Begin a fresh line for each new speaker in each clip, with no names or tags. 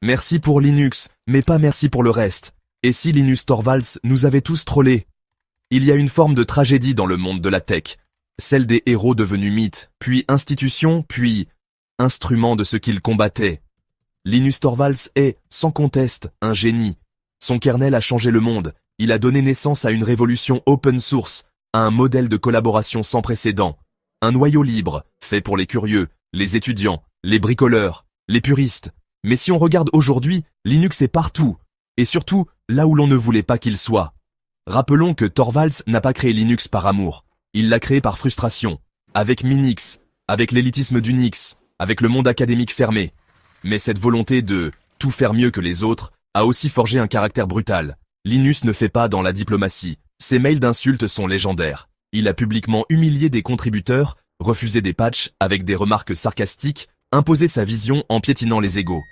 Merci pour Linux, mais pas merci pour le reste. Et si Linus Torvalds nous avait tous trollés? Il y a une forme de tragédie dans le monde de la tech, celle des héros devenus mythes, puis institutions, puis instruments de ce qu'ils combattaient. Linus Torvalds est, sans conteste, un génie. Son kernel a changé le monde, il a donné naissance à une révolution open source, à un modèle de collaboration sans précédent, un noyau libre, fait pour les curieux, les étudiants, les bricoleurs, les puristes. Mais si on regarde aujourd'hui, Linux est partout, et surtout là où l'on ne voulait pas qu'il soit. Rappelons que Torvalds n'a pas créé Linux par amour, il l'a créé par frustration, avec Minix, avec l'élitisme d'Unix, avec le monde académique fermé. Mais cette volonté de tout faire mieux que les autres a aussi forgé un caractère brutal. Linus ne fait pas dans la diplomatie, ses mails d'insultes sont légendaires. Il a publiquement humilié des contributeurs, refusé des patchs avec des remarques sarcastiques, imposé sa vision en piétinant les égos.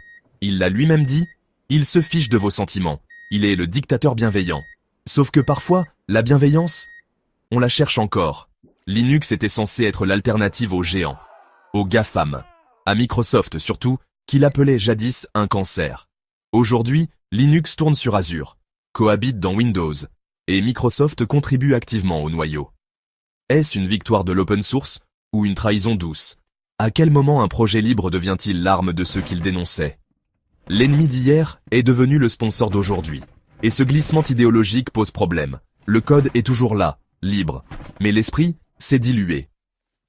Il l'a lui-même dit, il se fiche de vos sentiments, il est le dictateur bienveillant. Sauf que parfois, la bienveillance, on la cherche encore. Linux était censé être l'alternative aux géants, aux GAFAM, à Microsoft surtout, qu'il appelait jadis un cancer. Aujourd'hui, Linux tourne sur Azure, cohabite dans Windows, et Microsoft contribue activement au noyau. Est-ce une victoire de l'open source ou une trahison douce? À quel moment un projet libre devient-il l'arme de ceux qu'il dénonçait? L'ennemi d'hier est devenu le sponsor d'aujourd'hui. Et ce glissement idéologique pose problème. Le code est toujours là, libre, mais l'esprit s'est dilué.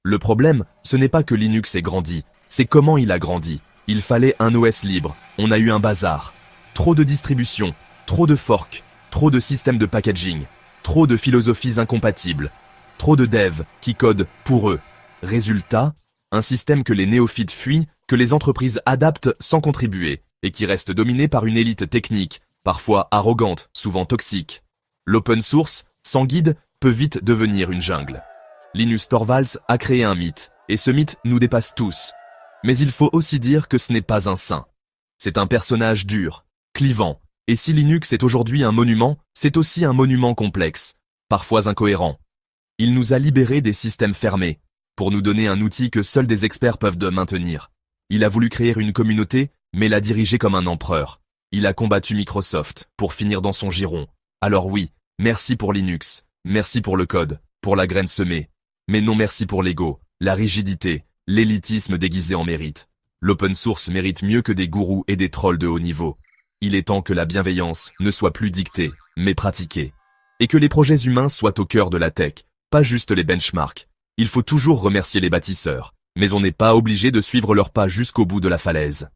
Le problème, ce n'est pas que Linux ait grandi, c'est comment il a grandi. Il fallait un OS libre, on a eu un bazar. Trop de distributions, trop de forks, trop de systèmes de packaging, trop de philosophies incompatibles, trop de devs qui codent pour eux. Résultat, un système que les néophytes fuient, que les entreprises adaptent sans contribuer, et qui reste dominé par une élite technique, parfois arrogante, souvent toxique. L'open source, sans guide, peut vite devenir une jungle. Linus Torvalds a créé un mythe, et ce mythe nous dépasse tous. Mais il faut aussi dire que ce n'est pas un saint. C'est un personnage dur, clivant, et si Linux est aujourd'hui un monument, c'est aussi un monument complexe, parfois incohérent. Il nous a libérés des systèmes fermés, pour nous donner un outil que seuls des experts peuvent maintenir. Il a voulu créer une communauté, mais l'a dirigée comme un empereur. Il a combattu Microsoft, pour finir dans son giron. Alors oui, merci pour Linux, merci pour le code, pour la graine semée. Mais non merci pour l'ego, la rigidité, l'élitisme déguisé en mérite. L'open source mérite mieux que des gourous et des trolls de haut niveau. Il est temps que la bienveillance ne soit plus dictée, mais pratiquée. Et que les projets humains soient au cœur de la tech, pas juste les benchmarks. Il faut toujours remercier les bâtisseurs, mais on n'est pas obligé de suivre leurs pas jusqu'au bout de la falaise.